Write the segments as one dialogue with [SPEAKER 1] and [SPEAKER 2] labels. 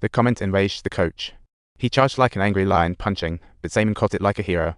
[SPEAKER 1] The comment enraged the coach. He charged like an angry lion, punching, but Simon caught it like a hero.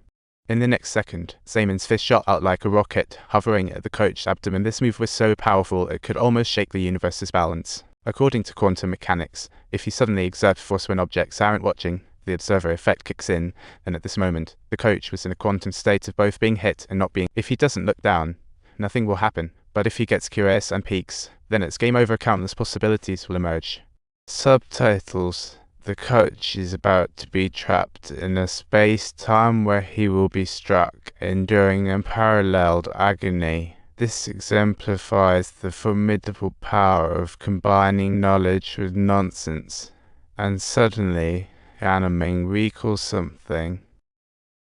[SPEAKER 1] In the next second, Simon's fist shot out like a rocket, hovering at the coach's abdomen. This move was so powerful it could almost shake the universe's balance. According to quantum mechanics, if you suddenly exert force when objects aren't watching, the observer effect kicks in, and at this moment, the coach was in a quantum state of both being hit and not being. If he doesn't look down, nothing will happen, but if he gets curious and peeks, then it's game over. Countless possibilities will emerge. Subtitles. The coach is about to be trapped in a space-time where he will be struck, enduring unparalleled agony. This exemplifies the formidable power of combining knowledge with nonsense. And suddenly, Yanming recalls something.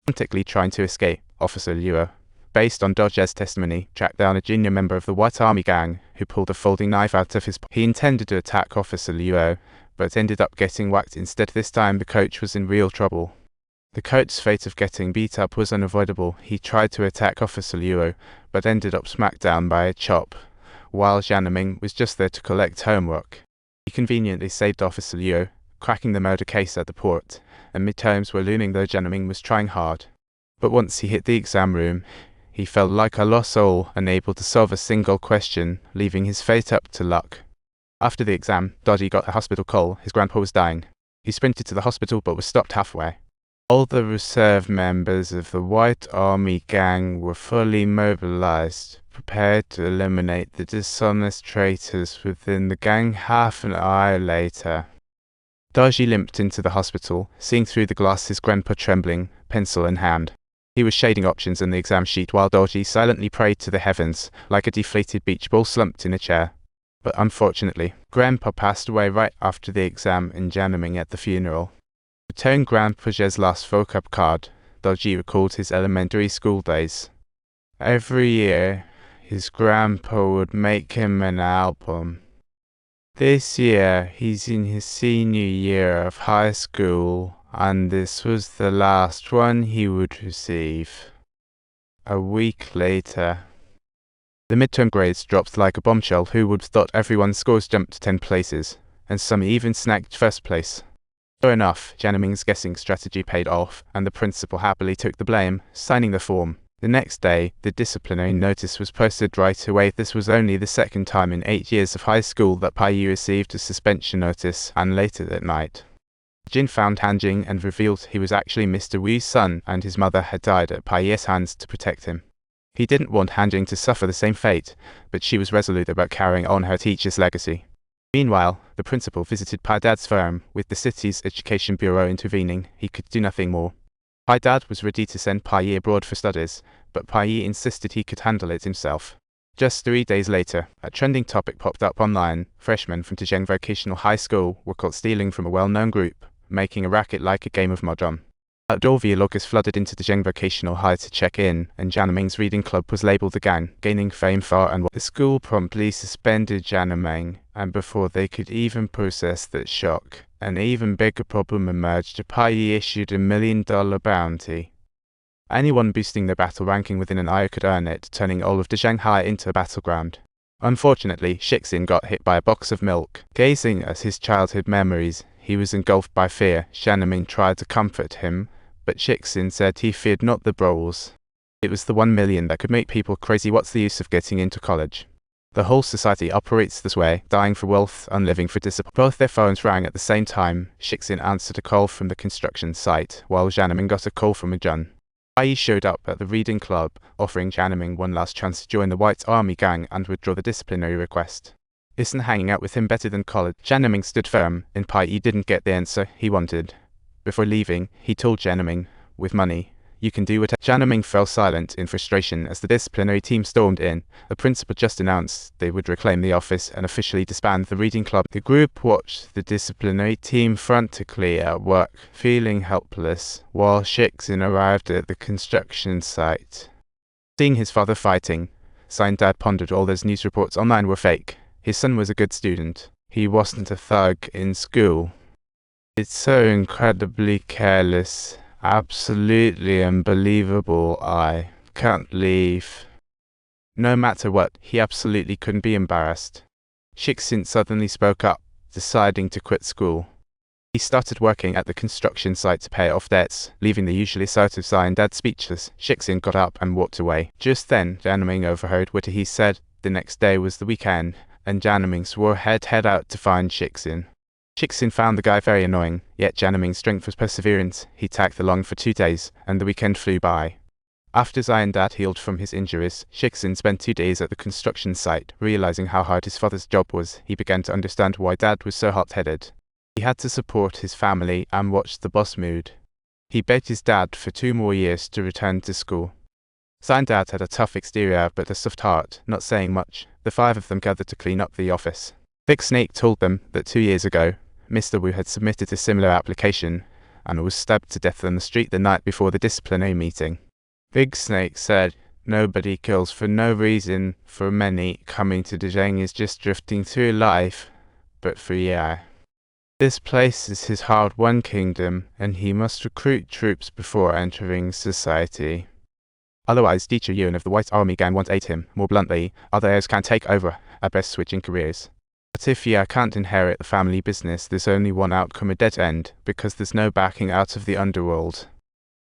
[SPEAKER 1] Frantically trying to escape, Officer Liu, based on Dodge's testimony, tracked down a junior member of the White Army gang who pulled a folding knife out of his pocket. He intended to attack Officer Liu, but ended up getting whacked instead. This time the coach was in real trouble. The coach's fate of getting beat up was unavoidable. He tried to attack Officer Liu, but ended up smacked down by a chop, while Yanming was just there to collect homework. He conveniently saved Officer Liu, cracking the murder case at the port, and midterms were looming though Yanming was trying hard. But once he hit the exam room, he felt like a lost soul, unable to solve a single question, leaving his fate up to luck. After the exam, Dodgy got a hospital call. His grandpa was dying. He sprinted to the hospital but was stopped halfway. All the reserve members of the White Army gang were fully mobilized, prepared to eliminate the dishonest traitors within the gang. Half an hour later, Dodgy limped into the hospital, seeing through the glass, his grandpa trembling, pencil in hand. He was shading options in the exam sheet while Dodgy silently prayed to the heavens, like a deflated beach ball slumped in a chair. But unfortunately, Grandpa passed away right after the exam and Yanming at the funeral. Returning Grandpa's last vocab card, Dodgy recalled his elementary school days. Every year, his grandpa would make him an album. This year, he's in his senior year of high school, and this was the last one he would receive. A week later, the midterm grades dropped like a bombshell. Who would have thought everyone's scores jumped 10 places, and some even snagged first place? Sure enough, Yanming's guessing strategy paid off, and the principal happily took the blame, signing the form. The next day, the disciplinary notice was posted right away. This was only the second time in 8 years of high school that Pai Yi received a suspension notice, and later that night, Jin found Han Jing and revealed he was actually Mr. Wu's son, and his mother had died at Pai Yi's hands to protect him. He didn't want Han Jing to suffer the same fate, but she was resolute about carrying on her teacher's legacy. Meanwhile, the principal visited Pai Dad's firm, with the city's education bureau intervening. He could do nothing more. Pai Dad was ready to send Pai Yi abroad for studies, but Pai Yi insisted he could handle it himself. Just 3 days later, a trending topic popped up online. Freshmen from Lucheng Vocational High School were caught stealing from a well-known group, making a racket like a game of mahjong. Outdoor vloggers flooded into the Lucheng Vocational High to check in, and Yanming's reading club was labeled the gang, gaining fame far and wide. The school promptly suspended Yanming, and before they could even process that shock, an even bigger problem emerged. Pai Yi issued $1 million bounty. Anyone boosting their battle ranking within an hour could earn it, turning all of Lucheng High into a battleground. Unfortunately, Shixin got hit by a box of milk. Gazing at his childhood memories, he was engulfed by fear. Yanming tried to comfort him, but Shixin said he feared not the brawls. It was the 1 million that could make people crazy. What's the use of getting into college? The whole society operates this way, dying for wealth and living for discipline. Both their phones rang at the same time. Shixin answered a call from the construction site, while Yanming got a call from a Jun. Pai Yi showed up at the reading club, offering Yanming one last chance to join the White Army gang and withdraw the disciplinary request. Isn't hanging out with him better than college? Yanming stood firm, and Pai Yi didn't get the answer he wanted. Before leaving, he told Yanming, with money, you can do whatever. Yanming fell silent in frustration as the disciplinary team stormed in. The principal just announced they would reclaim the office and officially disband the reading club. The group watched the disciplinary team frantically at work, feeling helpless, while Shixin arrived at the construction site. Seeing his father fighting, Sign Dad pondered all those news reports online were fake. His son was a good student. He wasn't a thug in school. It's so incredibly careless. Absolutely unbelievable. I can't leave. No matter what, he absolutely couldn't be embarrassed. Shixin suddenly spoke up, deciding to quit school. He started working at the construction site to pay off debts, leaving the usually assertive Zion dad speechless. Shixin got up and walked away. Just then, Janming overheard what he said. The next day was the weekend, and Janming swore head out to find Shixin. Shixin found the guy very annoying, yet Janming's strength was perseverance. He tagged along for 2 days, and the weekend flew by. After Zion dad healed from his injuries, Shixin spent 2 days at the construction site. Realizing how hard his father's job was, he began to understand why dad was so hot-headed. He had to support his family and watch the boss mood. He begged his dad for 2 more years to return to school. Zion dad had a tough exterior but a soft heart. Not saying much, the 5 of them gathered to clean up the office. Big Snake told them that 2 years ago, Mr. Wu had submitted a similar application and was stabbed to death on the street the night before the disciplinary meeting. Big Snake said, "Nobody kills for no reason. For many, coming to Lucheng is just drifting through life. But for Yi, this place is his hard-won kingdom, and he must recruit troops before entering society. Otherwise, Teacher Yuan of the White Army Gang won't aid him. More bluntly, other heirs can take over, at best switching careers. But if Yi can't inherit the family business, there's only one outcome: a dead end, because there's no backing out of the underworld."